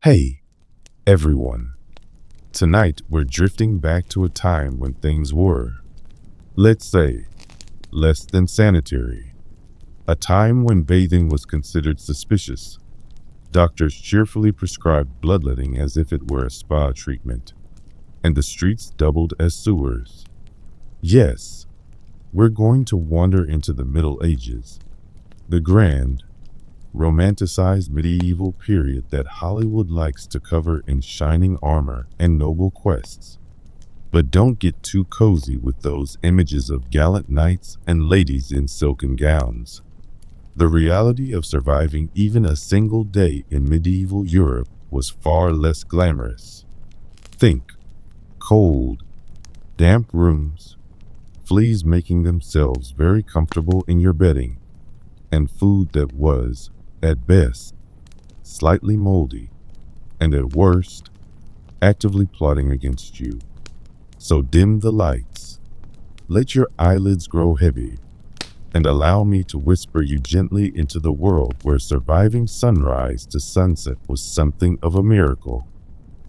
Hey, everyone. Tonight we're drifting back to a time when things were, let's say, less than sanitary. A time when bathing was considered suspicious. Doctors cheerfully prescribed bloodletting as if it were a spa treatment, and the streets doubled as sewers. Yes, we're going to wander into the Middle Ages, the grand, romanticized medieval period that Hollywood likes to cover in shining armor and noble quests. But don't get too cozy with those images of gallant knights and ladies in silken gowns. The reality of surviving even a single day in medieval Europe was far less glamorous. Think cold, damp rooms, fleas making themselves very comfortable in your bedding, and food that was, at best, slightly moldy, and at worst, actively plotting against you. So dim the lights, let your eyelids grow heavy, and allow me to whisper you gently into the world where surviving sunrise to sunset was something of a miracle.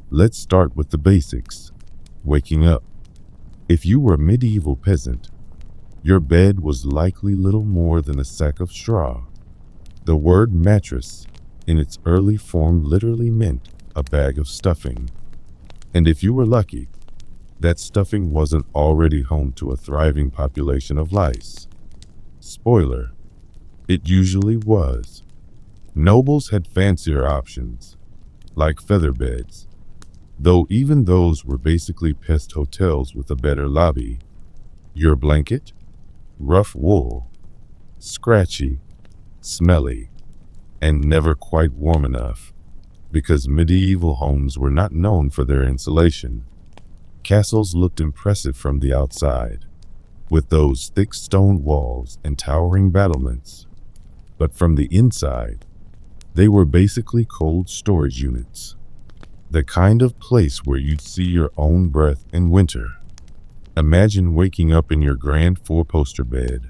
Let's start with the basics. Waking up. If you were a medieval peasant, your bed was likely little more than a sack of straw. The word mattress, in its early form, literally meant a bag of stuffing. And if you were lucky, that stuffing wasn't already home to a thriving population of lice. Spoiler, it usually was. Nobles had fancier options, like feather beds, though even those were basically pest hotels with a better lobby. Your blanket? Rough wool, scratchy, smelly, and never quite warm enough, because medieval homes were not known for their insulation. Castles looked impressive from the outside, with those thick stone walls and towering battlements, but from the inside, they were basically cold storage units, the kind of place where you'd see your own breath in winter. Imagine waking up in your grand four-poster bed,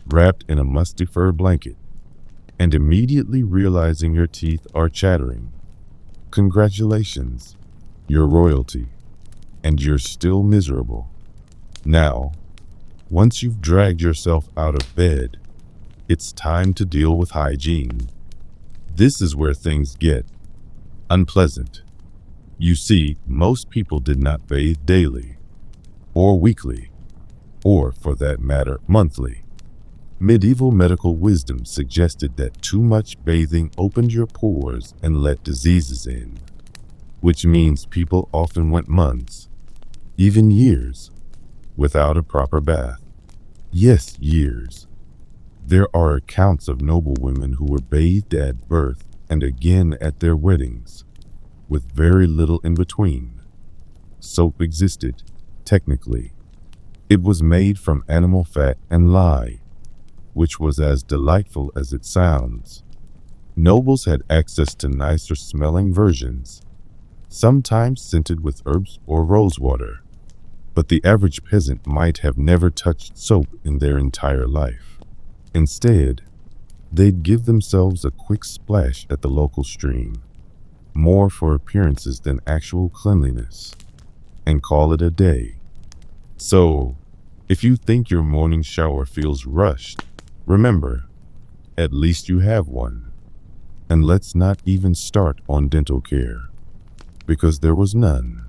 wrapped in a musty fur blanket, and immediately realizing your teeth are chattering. Congratulations, you're royalty, and you're still miserable. Now, once you've dragged yourself out of bed, it's time to deal with hygiene. This is where things get unpleasant. You see, most people did not bathe daily, or weekly, or for that matter, monthly. Medieval medical wisdom suggested that too much bathing opened your pores and let diseases in, which means people often went months, even years, without a proper bath. Yes, years. There are accounts of noble women who were bathed at birth and again at their weddings, with very little in between. Soap existed, technically. It was made from animal fat and lye, which was as delightful as it sounds. Nobles had access to nicer smelling versions, sometimes scented with herbs or rosewater, but the average peasant might have never touched soap in their entire life. Instead, they'd give themselves a quick splash at the local stream, more for appearances than actual cleanliness, and call it a day. So, if you think your morning shower feels rushed, remember, at least you have one. And let's not even start on dental care, because there was none.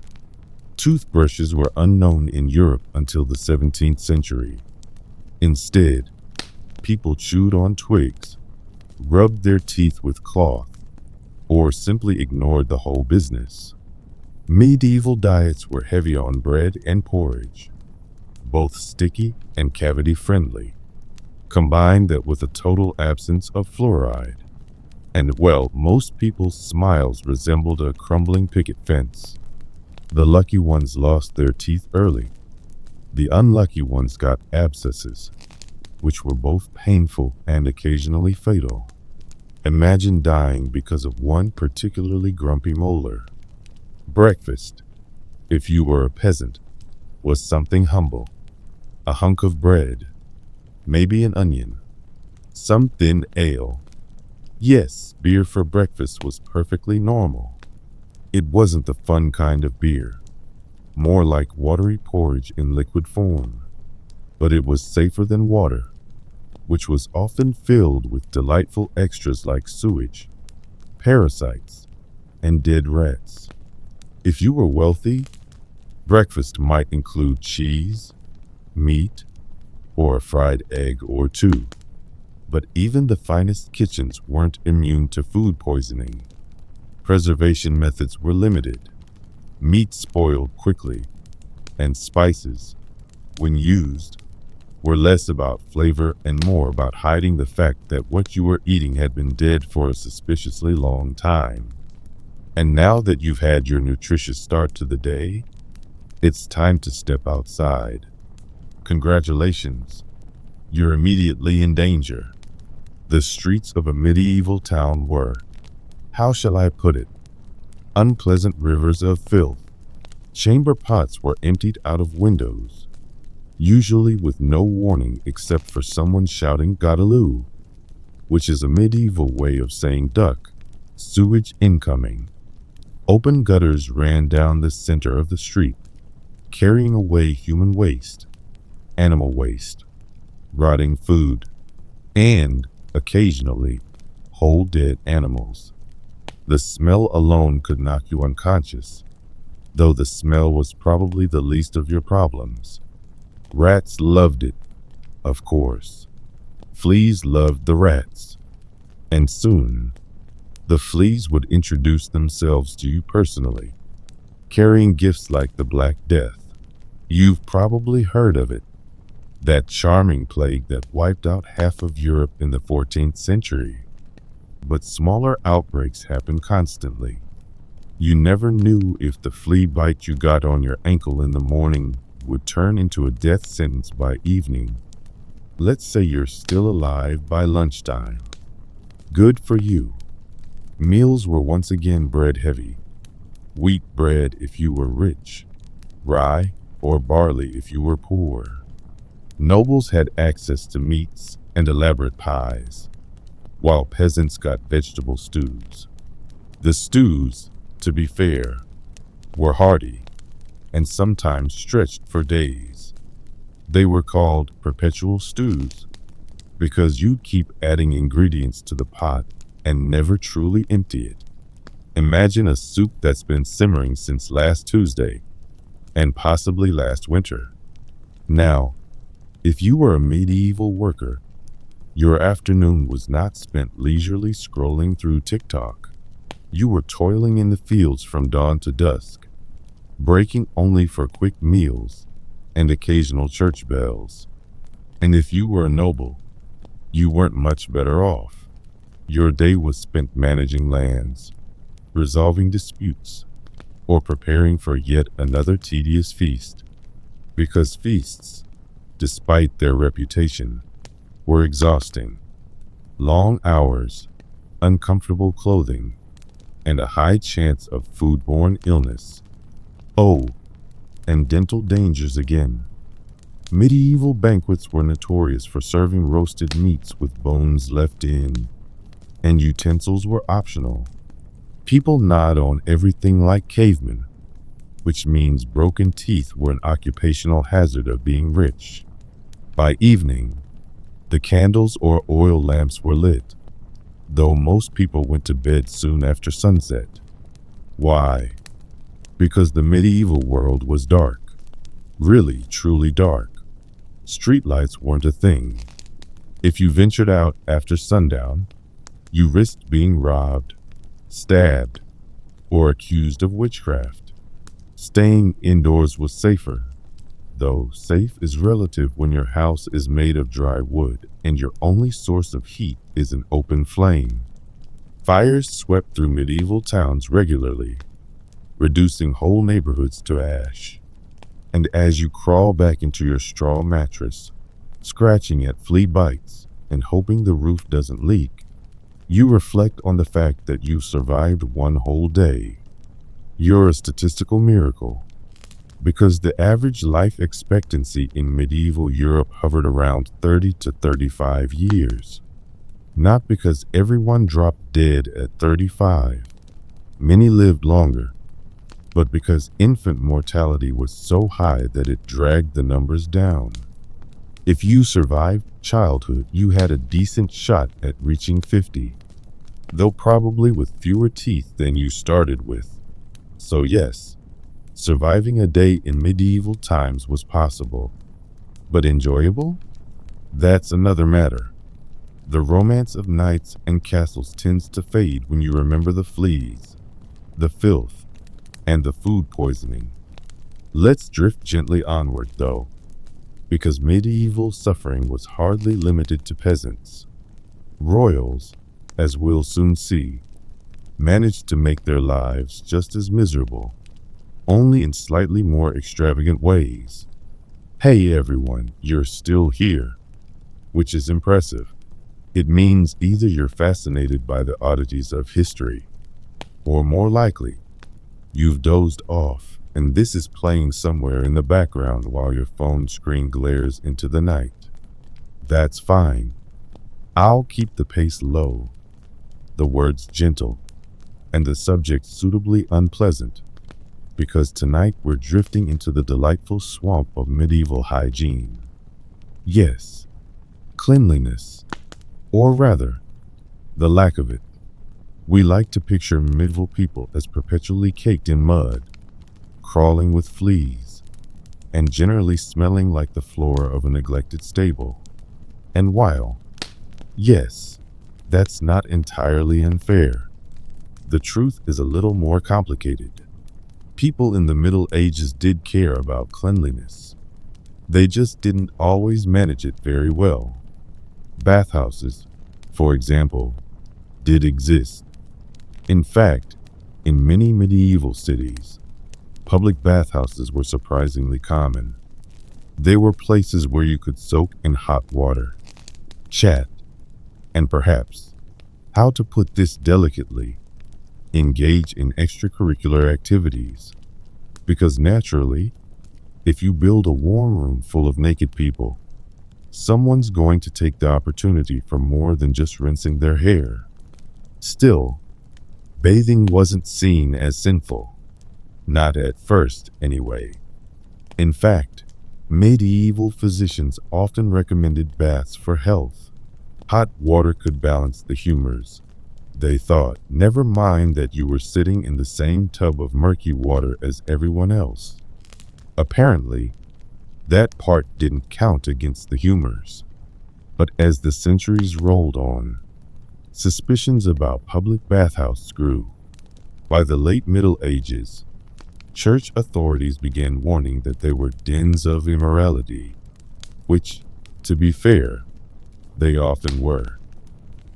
Toothbrushes were unknown in Europe until the 17th century. Instead, people chewed on twigs, rubbed their teeth with cloth, or simply ignored the whole business. Medieval diets were heavy on bread and porridge, both sticky and cavity-friendly. Combine that with a total absence of fluoride, and well, most people's smiles resembled a crumbling picket fence. The lucky ones lost their teeth early. The unlucky ones got abscesses, which were both painful and occasionally fatal. Imagine dying because of one particularly grumpy molar. Breakfast, if you were a peasant, was something humble. A hunk of bread, maybe an onion, some thin ale. Yes, beer for breakfast was perfectly normal. It wasn't the fun kind of beer, more like watery porridge in liquid form, but it was safer than water, which was often filled with delightful extras like sewage, parasites, and dead rats. If you were wealthy, breakfast might include cheese, meat, or a fried egg or two. But even the finest kitchens weren't immune to food poisoning. Preservation methods were limited. Meat spoiled quickly, and spices, when used, were less about flavor and more about hiding the fact that what you were eating had been dead for a suspiciously long time. And now that you've had your nutritious start to the day, it's time to step outside. Congratulations, you're immediately in danger. The streets of a medieval town were, how shall I put it, unpleasant rivers of filth. Chamber pots were emptied out of windows, usually with no warning except for someone shouting "Godaloo," which is a medieval way of saying duck, sewage incoming. Open gutters ran down the center of the street, carrying away human waste, animal waste, rotting food, and, occasionally, whole dead animals. The smell alone could knock you unconscious, though the smell was probably the least of your problems. Rats loved it, of course. Fleas loved the rats. And soon, the fleas would introduce themselves to you personally, carrying gifts like the Black Death. You've probably heard of it, that charming plague that wiped out half of Europe in the 14th century. But smaller outbreaks happened constantly. You never knew if the flea bite you got on your ankle in the morning would turn into a death sentence by evening. Let's say you're still alive by lunchtime. Good for you. Meals were once again bread heavy. Wheat bread if you were rich, rye or barley if you were poor. Nobles had access to meats and elaborate pies, while peasants got vegetable stews. The stews, to be fair, were hearty and sometimes stretched for days. They were called perpetual stews because you'd keep adding ingredients to the pot and never truly empty it. Imagine a soup that's been simmering since last Tuesday and possibly last winter. Now, if you were a medieval worker, your afternoon was not spent leisurely scrolling through TikTok. You were toiling in the fields from dawn to dusk, breaking only for quick meals and occasional church bells. And if you were a noble, you weren't much better off. Your day was spent managing lands, resolving disputes, or preparing for yet another tedious feast. Because feasts, despite their reputation, were exhausting. Long hours, uncomfortable clothing, and a high chance of foodborne illness. Oh, and dental dangers again. Medieval banquets were notorious for serving roasted meats with bones left in, and utensils were optional. People nod on everything like cavemen, which means broken teeth were an occupational hazard of being rich. By evening, the candles or oil lamps were lit, though most people went to bed soon after sunset. Why? Because the medieval world was dark. Really, truly dark. Streetlights weren't a thing. If you ventured out after sundown, you risked being robbed, stabbed, or accused of witchcraft. Staying indoors was safer, though safe is relative when your house is made of dry wood and your only source of heat is an open flame. Fires swept through medieval towns regularly, reducing whole neighborhoods to ash. And as you crawl back into your straw mattress, scratching at flea bites and hoping the roof doesn't leak, you reflect on the fact that you survived one whole day. You're a statistical miracle, because the average life expectancy in medieval Europe hovered around 30 to 35 years. Not because everyone dropped dead at 35. Many lived longer, but because infant mortality was so high that it dragged the numbers down. If you survived childhood, you had a decent shot at reaching 50, though probably with fewer teeth than you started with. So yes, surviving a day in medieval times was possible. But enjoyable? That's another matter. The romance of knights and castles tends to fade when you remember the fleas, the filth, and the food poisoning. Let's drift gently onward, though, because medieval suffering was hardly limited to peasants. Royals, as we'll soon see, managed to make their lives just as miserable, only in slightly more extravagant ways. Hey everyone, you're still here, which is impressive. It means either you're fascinated by the oddities of history, or more likely, you've dozed off and this is playing somewhere in the background while your phone screen glares into the night. That's fine. I'll keep the pace low, the words gentle, and the subject suitably unpleasant, because tonight we're drifting into the delightful swamp of medieval hygiene. Yes, cleanliness, or rather, the lack of it. We like to picture medieval people as perpetually caked in mud, crawling with fleas, and generally smelling like the floor of a neglected stable. And while, yes, that's not entirely unfair, the truth is a little more complicated. People in the Middle Ages did care about cleanliness. They just didn't always manage it very well. Bathhouses, for example, did exist. In fact, in many medieval cities, public bathhouses were surprisingly common. They were places where you could soak in hot water, chat, and perhaps, how to put this delicately, engage in extracurricular activities. Because naturally, if you build a warm room full of naked people, someone's going to take the opportunity for more than just rinsing their hair. Still, bathing wasn't seen as sinful. Not at first, anyway. In fact, medieval physicians often recommended baths for health. Hot water could balance the humors, they thought. Never mind that you were sitting in the same tub of murky water as everyone else. Apparently, that part didn't count against the humors. But as the centuries rolled on, suspicions about public bathhouses grew. By the late Middle Ages, church authorities began warning that they were dens of immorality, which, to be fair, they often were.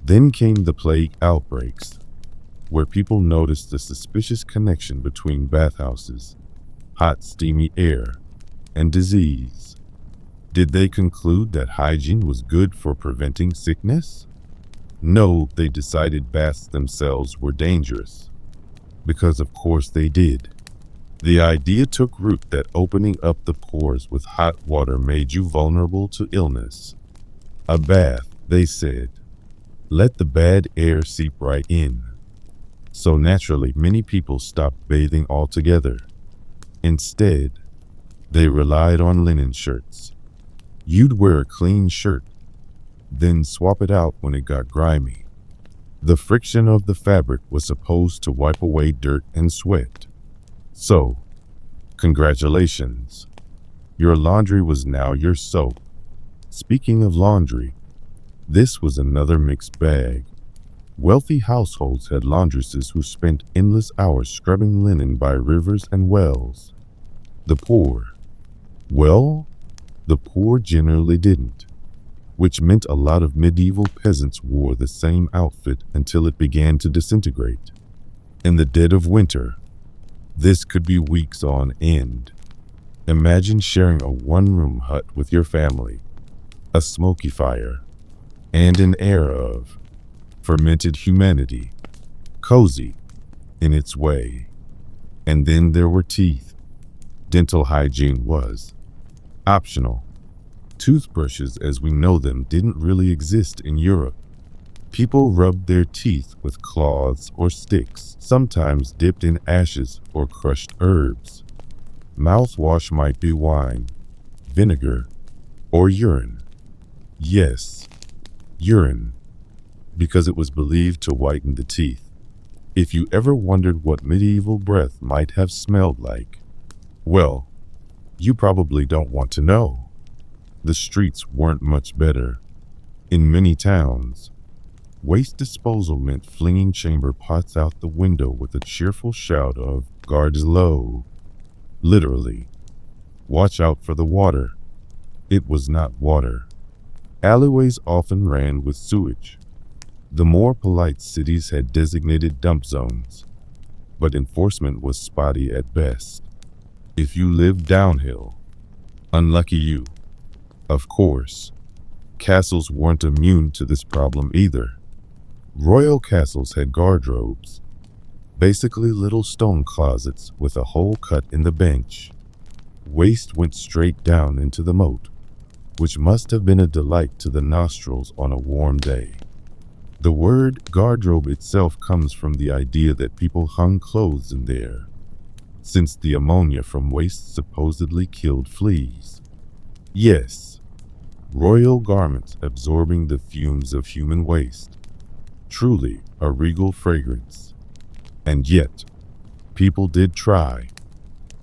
Then came the plague outbreaks, where people noticed the suspicious connection between bathhouses, hot steamy air, and disease. Did they conclude that hygiene was good for preventing sickness? No, they decided baths themselves were dangerous, because of course they did. The idea took root that opening up the pores with hot water made you vulnerable to illness. A bath, they said, let the bad air seep right in. So naturally, many people stopped bathing altogether. Instead, they relied on linen shirts. You'd wear a clean shirt, then swap it out when it got grimy. The friction of the fabric was supposed to wipe away dirt and sweat. So, congratulations. Your laundry was now your soap. Speaking of laundry, this was another mixed bag. Wealthy households had laundresses who spent endless hours scrubbing linen by rivers and wells. The poor, well, the poor generally didn't, which meant a lot of medieval peasants wore the same outfit until it began to disintegrate. In the dead of winter, this could be weeks on end. Imagine sharing a one-room hut with your family, a smoky fire, and an air of fermented humanity, cozy in its way. And then there were teeth. Dental hygiene was optional. Toothbrushes as we know them didn't really exist in Europe. People rubbed their teeth with claws or sticks, sometimes dipped in ashes or crushed herbs. Mouthwash might be wine, vinegar, or urine. Yes, urine, because it was believed to whiten the teeth. If you ever wondered what medieval breath might have smelled like, well, you probably don't want to know. The streets weren't much better. In many towns, waste disposal meant flinging chamber pots out the window with a cheerful shout of "Guards low." Literally, watch out for the water. It was not water. Alleyways often ran with sewage. The more polite cities had designated dump zones, but enforcement was spotty at best. If you lived downhill, unlucky you. Of course, castles weren't immune to this problem either. Royal castles had guardrobes, basically little stone closets with a hole cut in the bench. Waste went straight down into the moat, which must have been a delight to the nostrils on a warm day. The word guardrobe itself comes from the idea that people hung clothes in there, since the ammonia from waste supposedly killed fleas. Yes, royal garments absorbing the fumes of human waste. Truly a regal fragrance. And yet, people did try.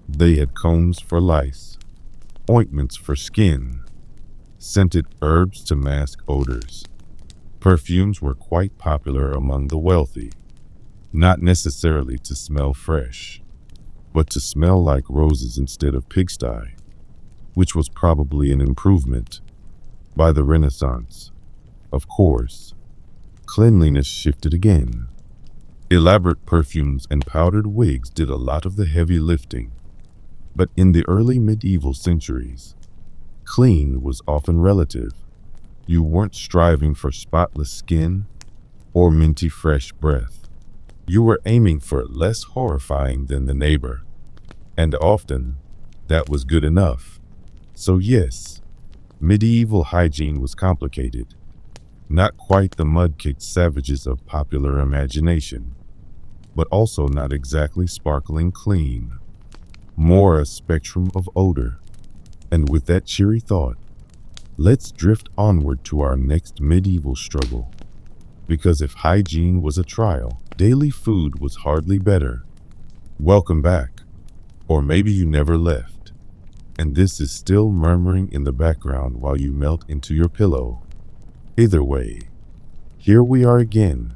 They had combs for lice, ointments for skin, scented herbs to mask odors. Perfumes were quite popular among the wealthy, not necessarily to smell fresh, but to smell like roses instead of pigsty, which was probably an improvement. By the Renaissance, of course, cleanliness shifted again. Elaborate perfumes and powdered wigs did a lot of the heavy lifting. But in the early medieval centuries, clean was often relative. You weren't striving for spotless skin or minty fresh breath. You were aiming for less horrifying than the neighbor. And often, that was good enough. So yes, medieval hygiene was complicated. Not quite the mud-kicked savages of popular imagination, but also not exactly sparkling clean. More a spectrum of odor. And with that cheery thought, let's drift onward to our next medieval struggle. Because if hygiene was a trial, daily food was hardly better. Welcome back. Or maybe you never left, and this is still murmuring in the background while you melt into your pillow. Either way, here we are again,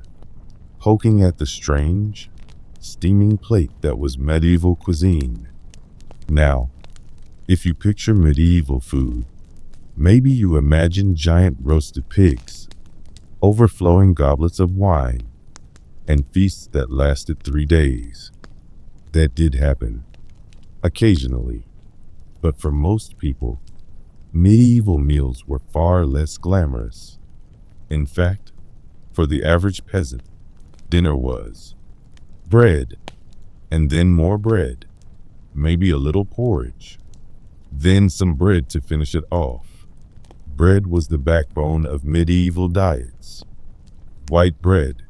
poking at the strange, steaming plate that was medieval cuisine. Now, if you picture medieval food, maybe you imagine giant roasted pigs, overflowing goblets of wine, and feasts that lasted 3 days. That did happen, occasionally, but for most people, medieval meals were far less glamorous. In fact, for the average peasant, dinner was bread, and then more bread, maybe a little porridge, then some bread to finish it off. Bread was the backbone of medieval diets. White bread,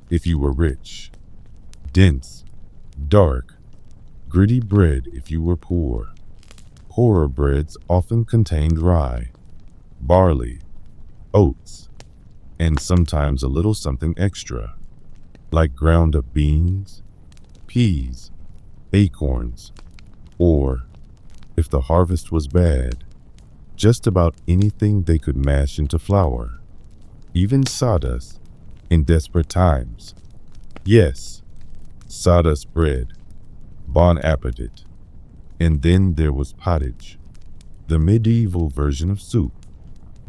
if you were rich. Dense, dark, gritty bread if you were poor. Poorer breads often contained rye, barley, oats, and sometimes a little something extra, like ground up beans, peas, acorns, or, if the harvest was bad, just about anything they could mash into flour, even sawdust in desperate times. Yes, sawdust bread, bon appetit. And then there was pottage, the medieval version of soup.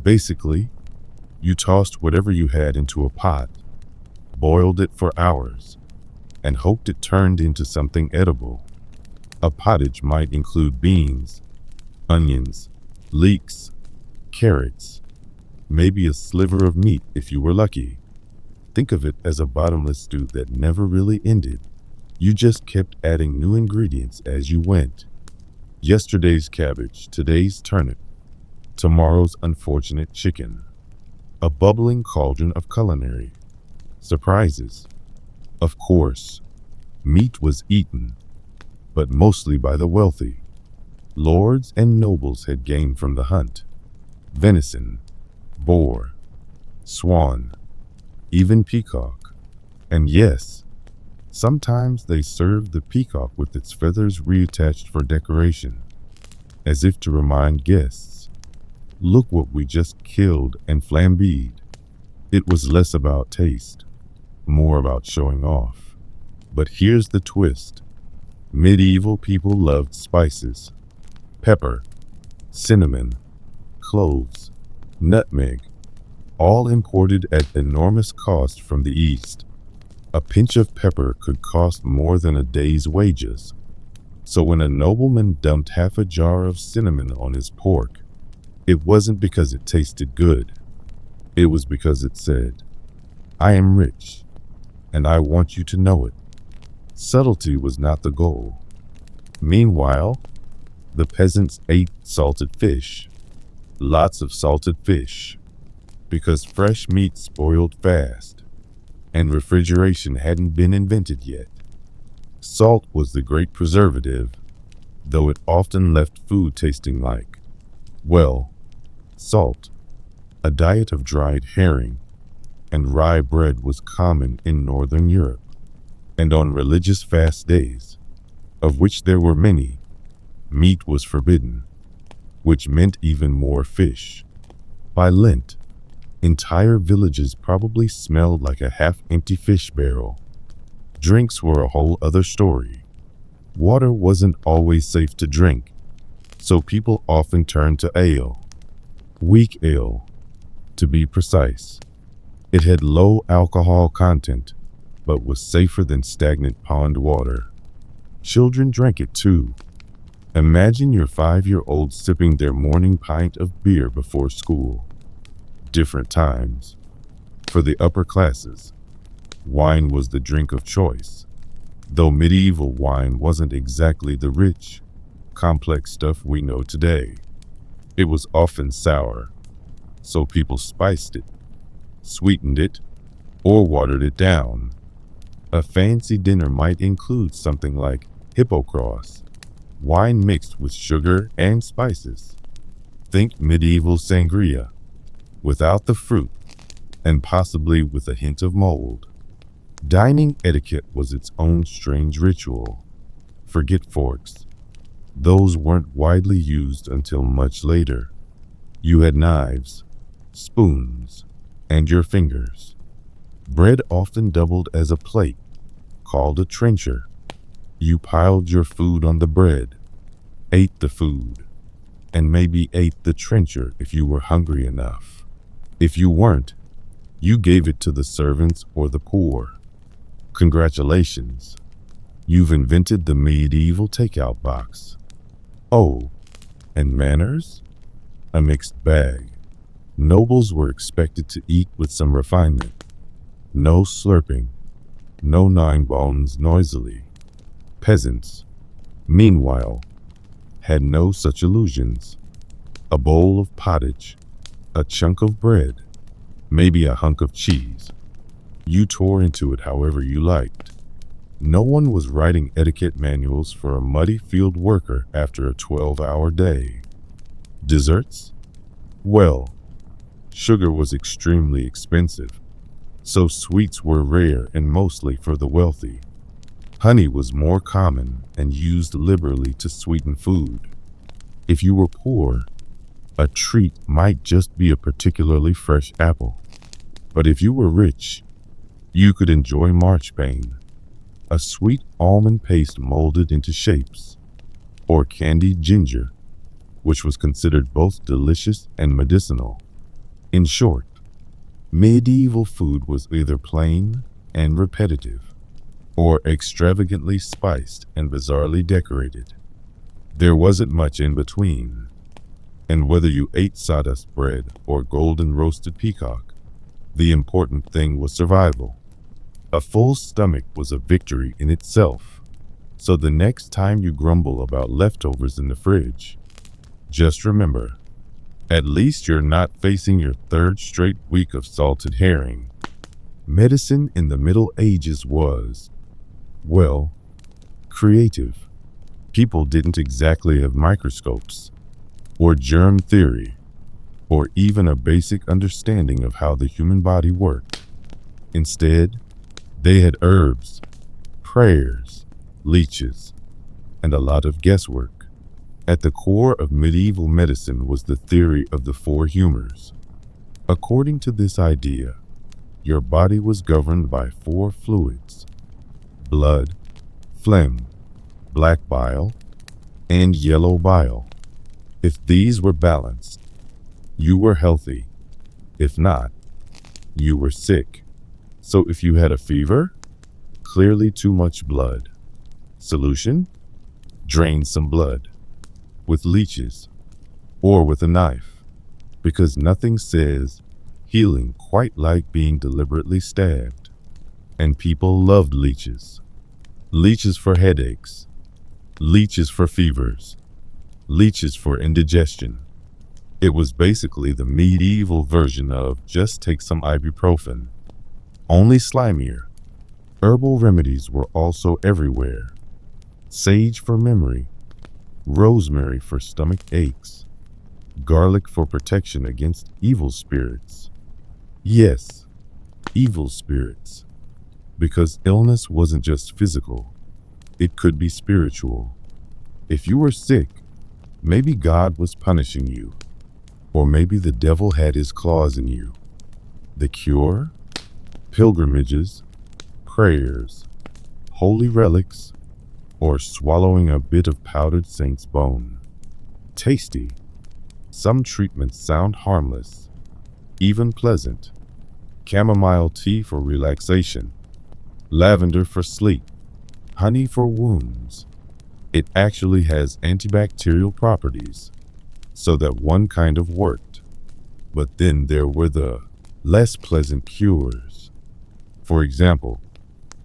Basically, you tossed whatever you had into a pot, boiled it for hours, and hoped it turned into something edible. A pottage might include beans, onions, leeks, carrots, maybe a sliver of meat if you were lucky. Think of it as a bottomless stew that never really ended. You just kept adding new ingredients as you went. Yesterday's cabbage, today's turnip, tomorrow's unfortunate chicken. a bubbling cauldron of culinary surprises. Of course, meat was eaten, but mostly by the wealthy. Lords and nobles had gained from the hunt: venison, boar, swan, even peacock. And yes, sometimes they served the peacock with its feathers reattached for decoration, as if to remind guests, look what we just killed and flambéed. It was less about taste, more about showing off. But here's the twist. Medieval people loved spices: pepper, cinnamon, cloves, nutmeg, all imported at enormous cost from the East. A pinch of pepper could cost more than a day's wages. So when a nobleman dumped half a jar of cinnamon on his pork, it wasn't because it tasted good. It was because it said, I am rich, and I want you to know it. Subtlety was not the goal. Meanwhile, the peasants ate salted fish, lots of salted fish, because fresh meat spoiled fast, and refrigeration hadn't been invented yet. Salt was the great preservative, though it often left food tasting like, well, salt. A diet of dried herring and rye bread was common in Northern Europe, and on religious fast days, of which there were many, meat was forbidden, which meant even more fish. By Lent, entire villages probably smelled like a half-empty fish barrel. Drinks were a whole other story. Water wasn't always safe to drink, so people often turned to ale. Weak ale, to be precise. It had low alcohol content, but was safer than stagnant pond water. Children drank it too. Imagine your 5-year-old sipping their morning pint of beer before school. Different times. For the upper classes, wine was the drink of choice, though medieval wine wasn't exactly the rich, complex stuff we know today. It was often sour, so people spiced it, sweetened it, or watered it down. A fancy dinner might include something like hippocross, wine mixed with sugar and spices. Think medieval sangria, without the fruit, and possibly with a hint of mold. Dining etiquette was its own strange ritual. Forget forks. Those weren't widely used until much later. You had knives, spoons, and your fingers. Bread often doubled as a plate, called a trencher. You piled your food on the bread, ate the food, and maybe ate the trencher if you were hungry enough. If you weren't, you gave it to the servants or the poor. Congratulations, you've invented the medieval takeout box. Oh, and manners? A mixed bag. Nobles were expected to eat with some refinement. No slurping, no gnawing bones noisily. Peasants, meanwhile, had no such illusions. A bowl of pottage, a chunk of bread, maybe a hunk of cheese. You tore into it however you liked. No one was writing etiquette manuals for a muddy field worker after a 12-hour day. Desserts? Well, sugar was extremely expensive, so sweets were rare and mostly for the wealthy. Honey was more common and used liberally to sweeten food. If you were poor, a treat might just be a particularly fresh apple. But if you were rich, you could enjoy marchpane, a sweet almond paste molded into shapes, or candied ginger, which was considered both delicious and medicinal. In short, medieval food was either plain and repetitive, or extravagantly spiced and bizarrely decorated. There wasn't much in between. And whether you ate sawdust bread or golden roasted peacock, the important thing was survival. A full stomach was a victory in itself. So the next time you grumble about leftovers in the fridge, just remember, At least you're not facing your third straight week of salted herring. Medicine in the Middle Ages was, well, creative. People didn't exactly have microscopes, or germ theory, or even a basic understanding of how the human body worked. Instead, they had herbs, prayers, leeches, and a lot of guesswork. At the core of medieval medicine was the theory of the four humors. According to this idea, your body was governed by four fluids: blood, phlegm, black bile, and yellow bile. If these were balanced, you were healthy. If not, you were sick. So if you had a fever, clearly too much blood. Solution? Drain some blood. With leeches, or with a knife, because nothing says healing quite like being deliberately stabbed. And people loved leeches. Leeches for headaches, leeches for fevers, leeches for indigestion. It was basically the medieval version of just take some ibuprofen, only slimier. Herbal remedies were also everywhere. Sage for memory, rosemary for stomach aches, garlic for protection against evil spirits. Yes, evil spirits. Because illness wasn't just physical, it could be spiritual. If you were sick, maybe God was punishing you, or maybe the devil had his claws in you. The cure? Pilgrimages, prayers, holy relics, or swallowing a bit of powdered saint's bone. Tasty. Some treatments sound harmless, even pleasant. Chamomile tea for relaxation, lavender for sleep, honey for wounds. It actually has antibacterial properties, so that one kind of worked. But then there were the less pleasant cures. For example,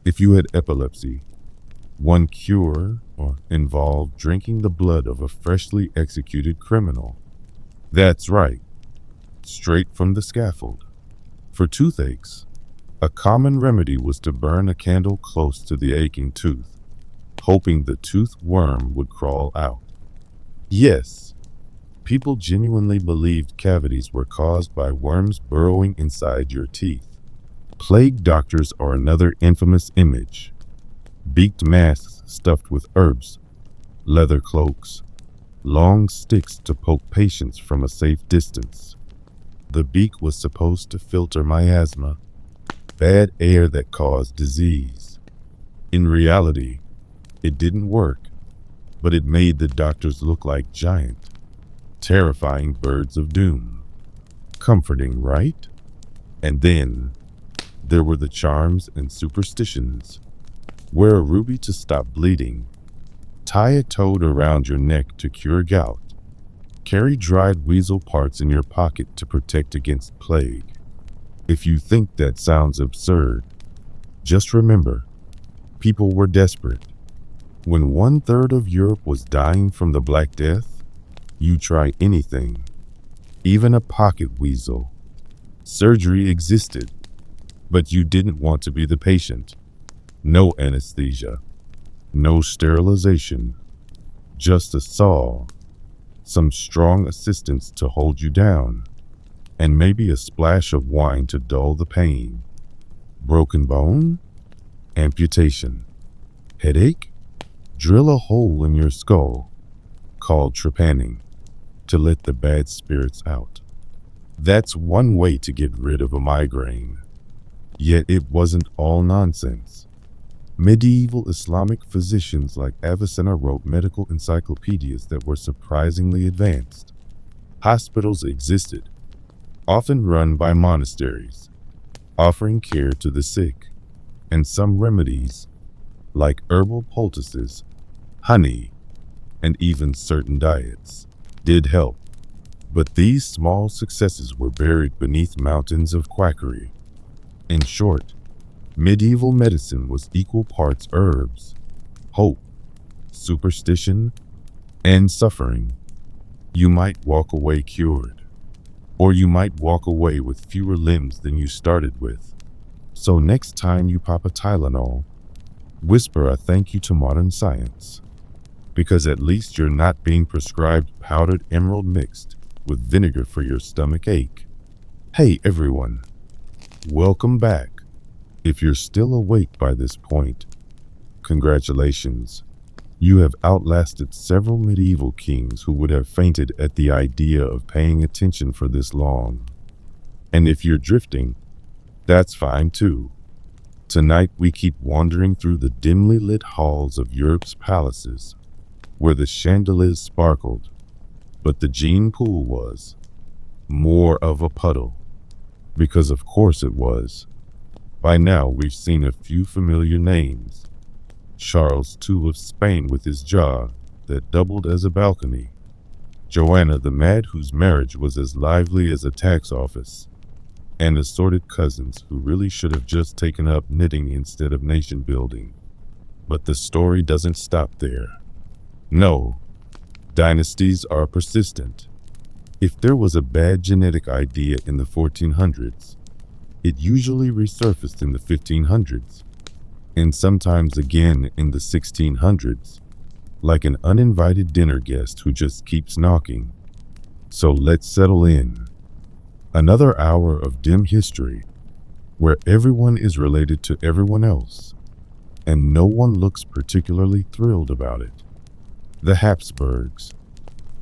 if you had epilepsy, one cure involved drinking the blood of a freshly executed criminal. That's right, straight from the scaffold. For toothaches, a common remedy was to burn a candle close to the aching tooth, hoping the tooth worm would crawl out. Yes, people genuinely believed cavities were caused by worms burrowing inside your teeth. Plague doctors are another infamous image. Beaked masks stuffed with herbs, leather cloaks, long sticks to poke patients from a safe distance. The beak was supposed to filter miasma, bad air that caused disease. In reality, it didn't work, but it made the doctors look like giant, terrifying birds of doom. Comforting, right? And then there were the charms and superstitions. Wear a ruby to stop bleeding. Tie a toad around your neck to cure gout. Carry dried weasel parts in your pocket to protect against plague. If you think that sounds absurd, just remember, people were desperate. When 1/3 of Europe was dying from the Black Death, you try anything, even a pocket weasel. Surgery existed, but you didn't want to be the patient. No anesthesia, no sterilization, just a saw, some strong assistance to hold you down, and maybe a splash of wine to dull the pain. Broken bone? Amputation. Headache? Drill a hole in your skull, called trepanning, to let the bad spirits out. That's one way to get rid of a migraine. Yet it wasn't all nonsense. Medieval Islamic physicians like Avicenna wrote medical encyclopedias that were surprisingly advanced. Hospitals existed, often run by monasteries, offering care to the sick, and some remedies, like herbal poultices, honey, and even certain diets, did help. But these small successes were buried beneath mountains of quackery. In short, medieval medicine was equal parts herbs, hope, superstition, and suffering. You might walk away cured, Or you might walk away with fewer limbs than you started with. So next time you pop a Tylenol, whisper a thank you to modern science. Because at least you're not being prescribed powdered emerald mixed with vinegar for your stomach ache. Hey everyone, welcome back. If you're still awake by this point, congratulations. You have outlasted several medieval kings who would have fainted at the idea of paying attention for this long. And if you're drifting, that's fine too. Tonight we keep wandering through the dimly lit halls of Europe's palaces, where the chandeliers sparkled, but the gene pool was more of a puddle. Because of course it was. By now we've seen a few familiar names. Charles II of Spain with his jaw that doubled as a balcony. Joanna the Mad whose marriage was as lively as a tax office. And assorted cousins who really should have just taken up knitting instead of nation building. But the story doesn't stop there. No, dynasties are persistent. If there was a bad genetic idea in the 1400s, it usually resurfaced in the 1500s, and sometimes again in the 1600s, like an uninvited dinner guest who just keeps knocking. So let's settle in. Another hour of dim history, where everyone is related to everyone else, and no one looks particularly thrilled about it. The Habsburgs,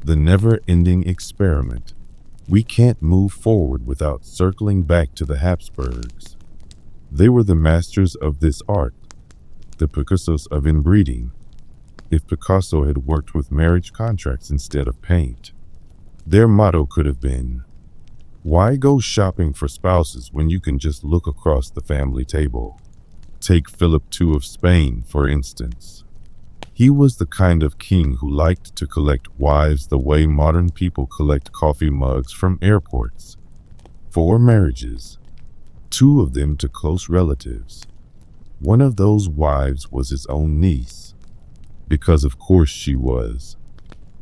the never-ending experiment. We can't move forward without circling back to the Habsburgs. They were the masters of this art, the Picassos of inbreeding, if Picasso had worked with marriage contracts instead of paint. Their motto could have been, why go shopping for spouses when you can just look across the family table? Take Philip II of Spain, for instance. He was the kind of king who liked to collect wives the way modern people collect coffee mugs from airports. 4 marriages, 2 of them to close relatives. One of those wives was his own niece, because of course she was.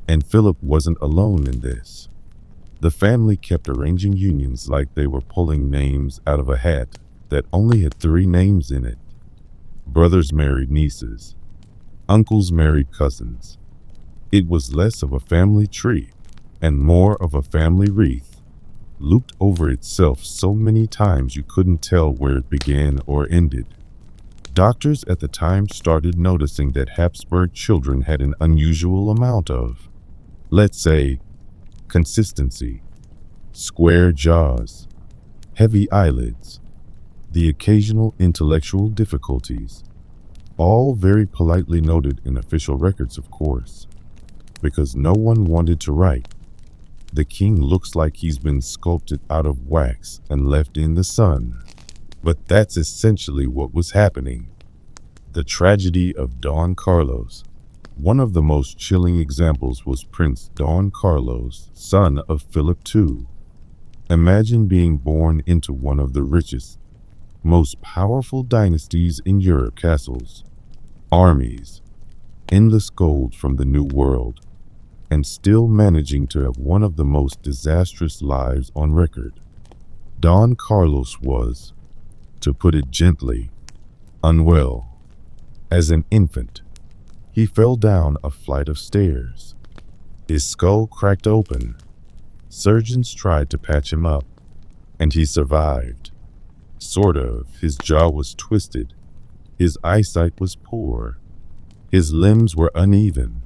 And Philip wasn't alone in this. The family kept arranging unions like they were pulling names out of a hat that only had 3 names in it. Brothers married nieces. Uncles married cousins. It was less of a family tree and more of a family wreath, looped over itself so many times you couldn't tell where it began or ended. Doctors at the time started noticing that Habsburg children had an unusual amount of, let's say, consistency, square jaws, heavy eyelids, the occasional intellectual difficulties, all very politely noted in official records, of course, because no one wanted to write, the king looks like he's been sculpted out of wax and left in the sun. But that's essentially what was happening. The tragedy of Don Carlos. One of the most chilling examples was Prince Don Carlos, son of Philip II. Imagine being born into one of the richest, most powerful dynasties in Europe, castles, armies, endless gold from the New World, and still managing to have one of the most disastrous lives on record. Don Carlos was, to put it gently, unwell. As an infant, he fell down a flight of stairs. His skull cracked open. Surgeons tried to patch him up, and he survived. Sort of. His jaw was twisted. His eyesight was poor. His limbs were uneven.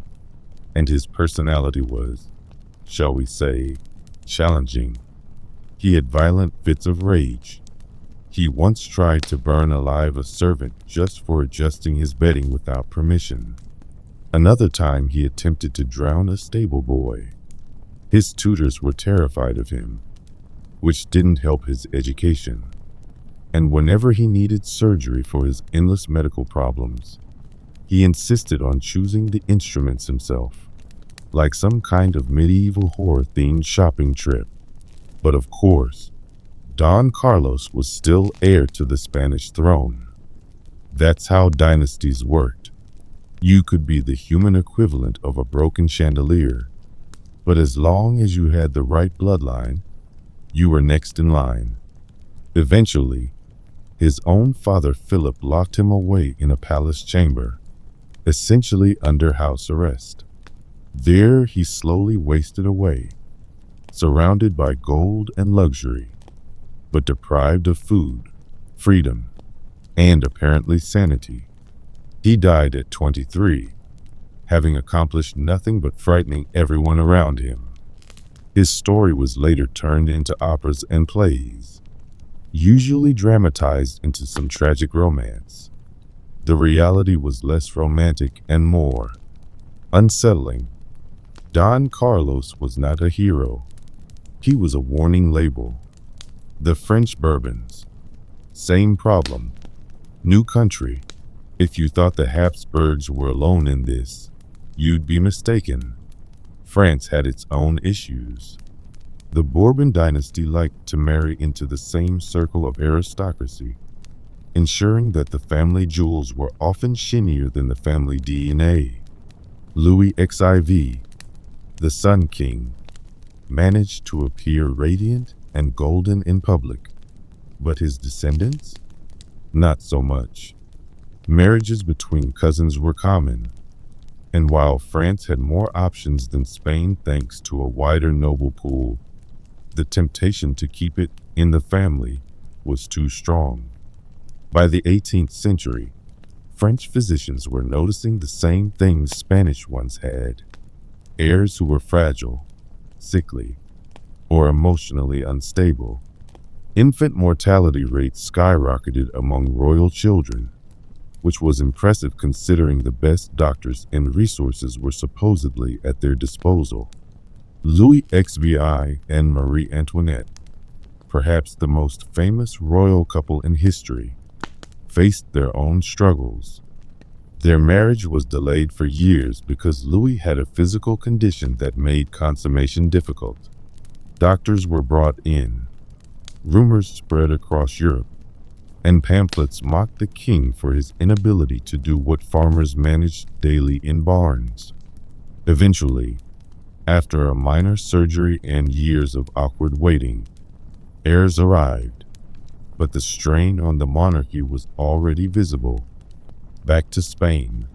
And his personality was, shall we say, challenging. He had violent fits of rage. He once tried to burn alive a servant just for adjusting his bedding without permission. Another time he attempted to drown a stable boy. His tutors were terrified of him, which didn't help his education. And whenever he needed surgery for his endless medical problems, he insisted on choosing the instruments himself, like some kind of medieval horror-themed shopping trip. But of course, Don Carlos was still heir to the Spanish throne. That's how dynasties worked. You could be the human equivalent of a broken chandelier, but as long as you had the right bloodline, You were next in line. Eventually, his own father Philip locked him away in a palace chamber, essentially under house arrest. There he slowly wasted away, surrounded by gold and luxury, but deprived of food, freedom, and apparently sanity. He died at 23, having accomplished nothing but frightening everyone around him. His story was later turned into operas and plays, usually dramatized into some tragic romance. The reality was less romantic and more unsettling. Don Carlos was not a hero. He was a warning label. The French Bourbons. Same problem. New country. If you thought the Habsburgs were alone in this, you'd be mistaken. France had its own issues. The Bourbon dynasty liked to marry into the same circle of aristocracy, ensuring that the family jewels were often shinier than the family DNA. Louis XIV, the Sun King, managed to appear radiant and golden in public, but his descendants? Not so much. Marriages between cousins were common, and while France had more options than Spain thanks to a wider noble pool, the temptation to keep it in the family was too strong. By the 18th century, French physicians were noticing the same things Spanish ones had: heirs who were fragile, sickly, or emotionally unstable. Infant mortality rates skyrocketed among royal children, which was impressive considering the best doctors and resources were supposedly at their disposal. Louis XVI and Marie Antoinette, perhaps the most famous royal couple in history, faced their own struggles. Their marriage was delayed for years because Louis had a physical condition that made consummation difficult. Doctors were brought in, rumors spread across Europe, and pamphlets mocked the king for his inability to do what farmers managed daily in barns. Eventually, after a minor surgery and years of awkward waiting, heirs arrived, but the strain on the monarchy was already visible. Back to Spain,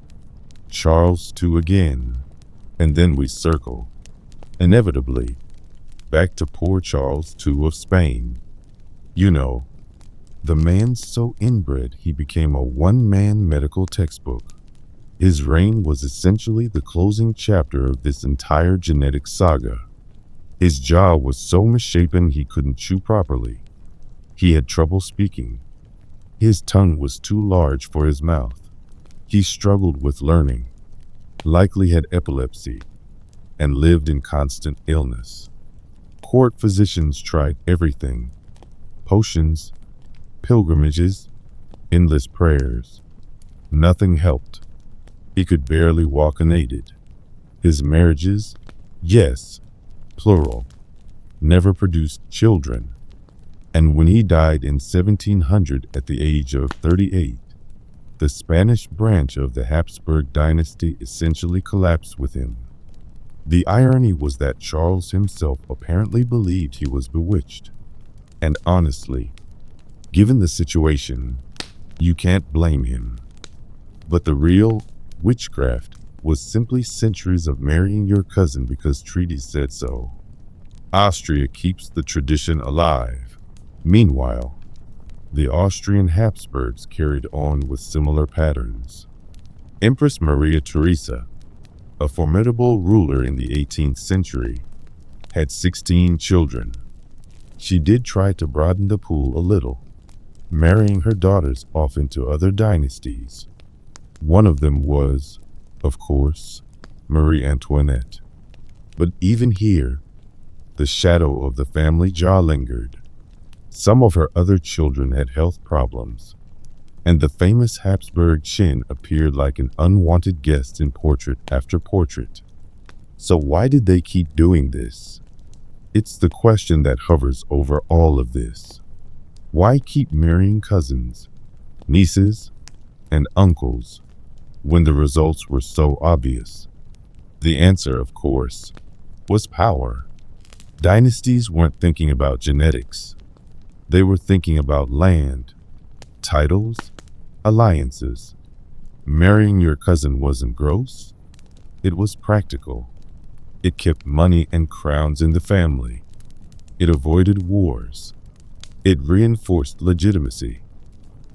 Charles II again, and then we circle, inevitably, back to poor Charles II of Spain. You know, the man so inbred he became a one-man medical textbook. His reign was essentially the closing chapter of this entire genetic saga. His jaw was so misshapen he couldn't chew properly. He had trouble speaking. His tongue was too large for his mouth. He struggled with learning, likely had epilepsy, and lived in constant illness. Court physicians tried everything: potions, pilgrimages, endless prayers. Nothing helped. He could barely walk unaided. His marriages, yes, plural, never produced children. And when he died in 1700 at the age of 38, the Spanish branch of the Habsburg dynasty essentially collapsed with him. The irony was that Charles himself apparently believed he was bewitched. And honestly, given the situation, you can't blame him. But the real witchcraft was simply centuries of marrying your cousin because treaties said so. Austria keeps the tradition alive. Meanwhile, the Austrian Habsburgs carried on with similar patterns. Empress Maria Theresa, a formidable ruler in the 18th century, had 16 children. She did try to broaden the pool a little, marrying her daughters off into other dynasties. One of them was, of course, Marie Antoinette. But even here, the shadow of the family jaw lingered. Some of her other children had health problems, and the famous Habsburg chin appeared like an unwanted guest in portrait after portrait. So why did they keep doing this? It's the question that hovers over all of this. Why keep marrying cousins, nieces, and uncles when the results were so obvious? The answer, of course, was power. Dynasties weren't thinking about genetics. They were thinking about land, titles, alliances. Marrying your cousin wasn't gross. It was practical. It kept money and crowns in the family. It avoided wars. It reinforced legitimacy.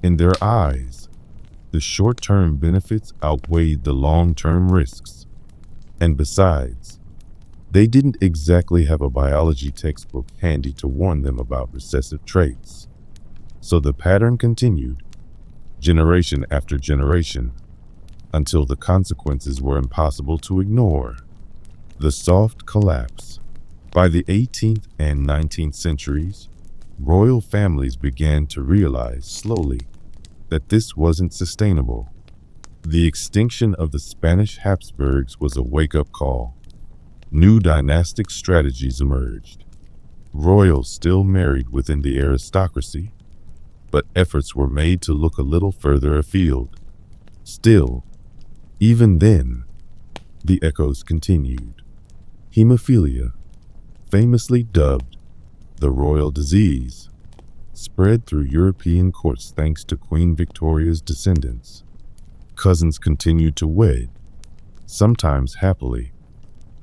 In their eyes, the short-term benefits outweighed the long-term risks. And besides, they didn't exactly have a biology textbook handy to warn them about recessive traits. So the pattern continued, generation after generation, until the consequences were impossible to ignore. The soft collapse. By the 18th and 19th centuries, royal families began to realize slowly that this wasn't sustainable. The extinction of the Spanish Habsburgs was a wake-up call. New dynastic strategies emerged. Royals still married within the aristocracy, but efforts were made to look a little further afield. Still, even then, the echoes continued. Hemophilia, famously dubbed the royal disease, spread through European courts thanks to Queen Victoria's descendants. Cousins continued to wed, sometimes happily,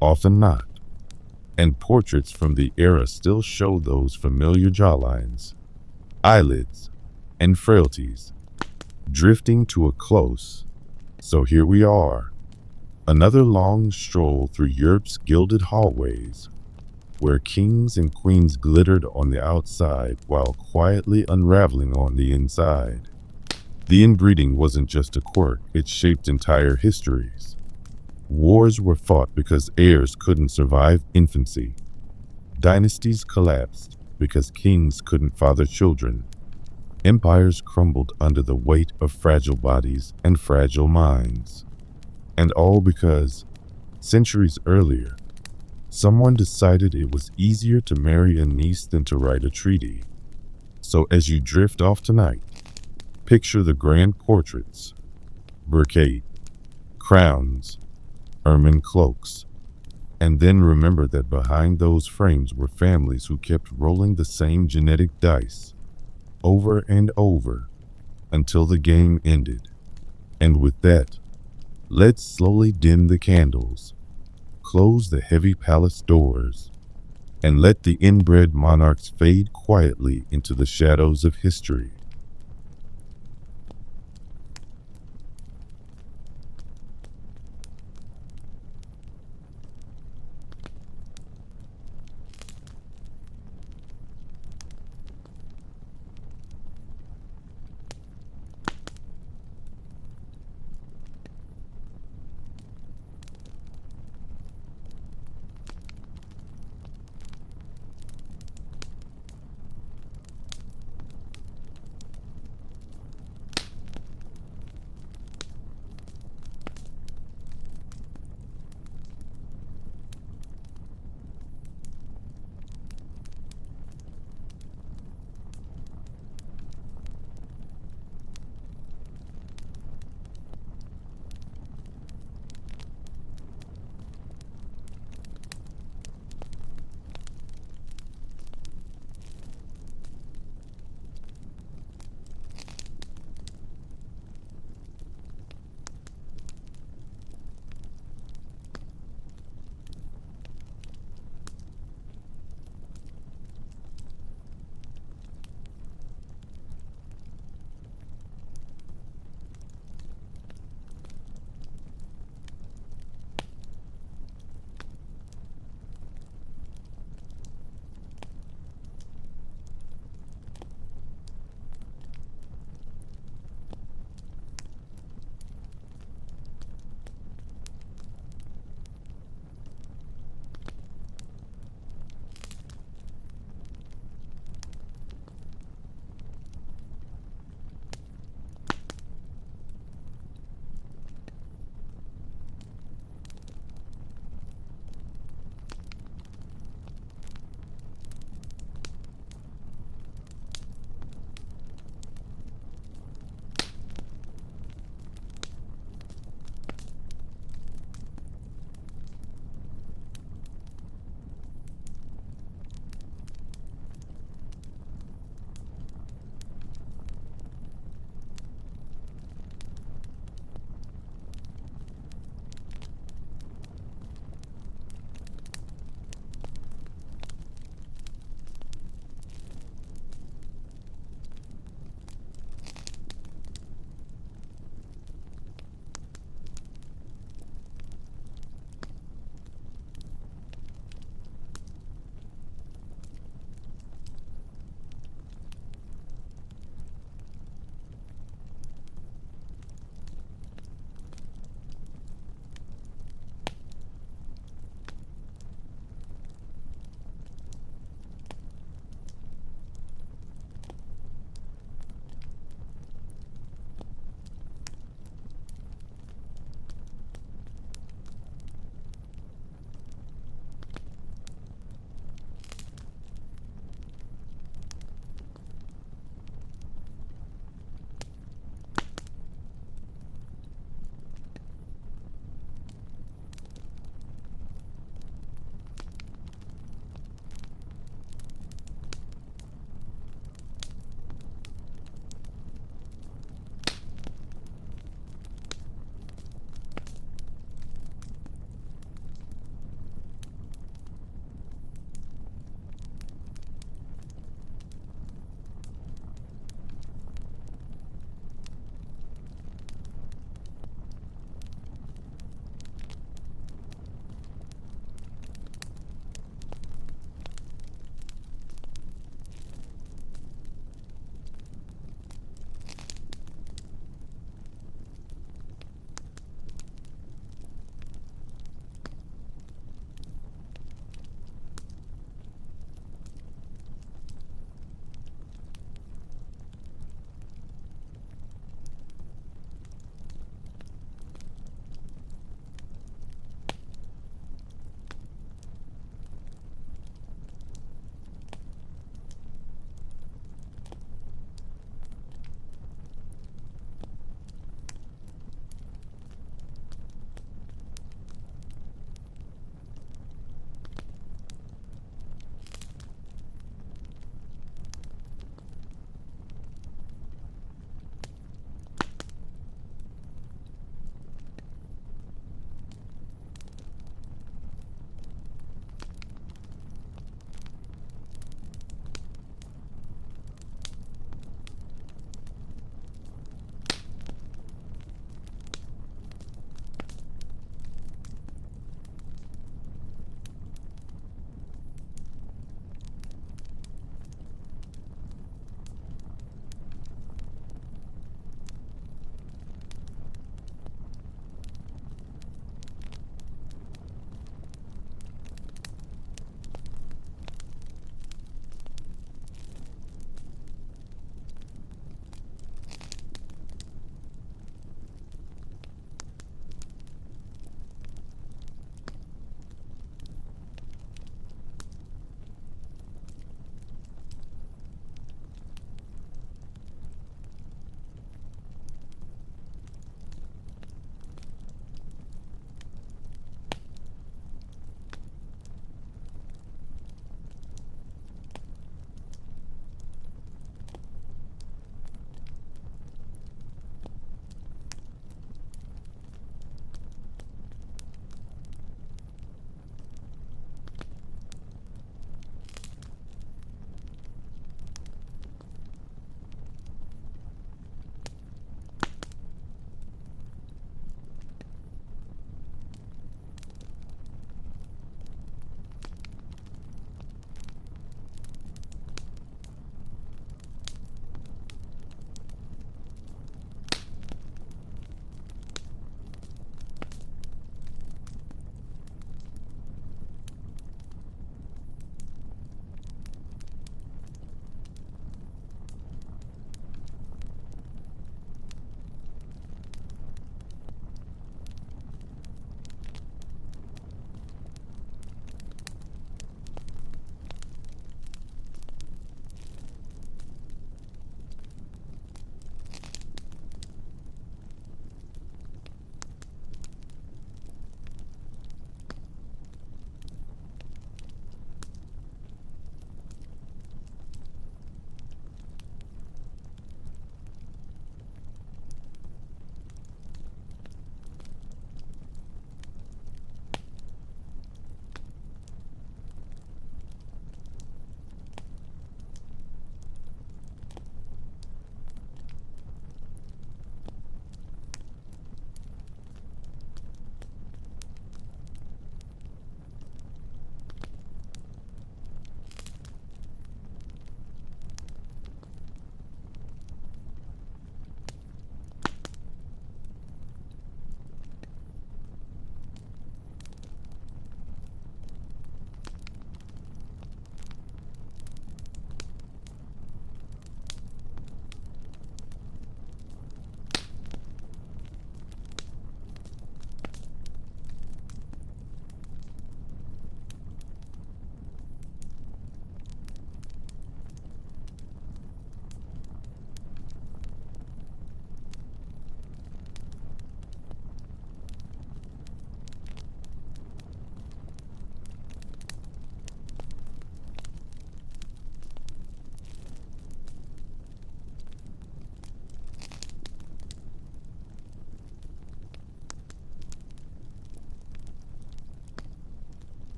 often not, and portraits from the era still show those familiar jawlines, eyelids, and frailties, drifting to a close. So here we are, another long stroll through Europe's gilded hallways, where kings and queens glittered on the outside while quietly unraveling on the inside. The inbreeding wasn't just a quirk, it shaped entire histories. Wars were fought because heirs couldn't survive infancy. Dynasties collapsed because kings couldn't father children. Empires crumbled under the weight of fragile bodies and fragile minds. And all because, centuries earlier, someone decided it was easier to marry a niece than to write a treaty. So as you drift off tonight, picture the grand portraits, brocade, crowns, ermine cloaks, and then remember that behind those frames were families who kept rolling the same genetic dice over and over until the game ended. And with that, let's slowly dim the candles, close the heavy palace doors, and let the inbred monarchs fade quietly into the shadows of history.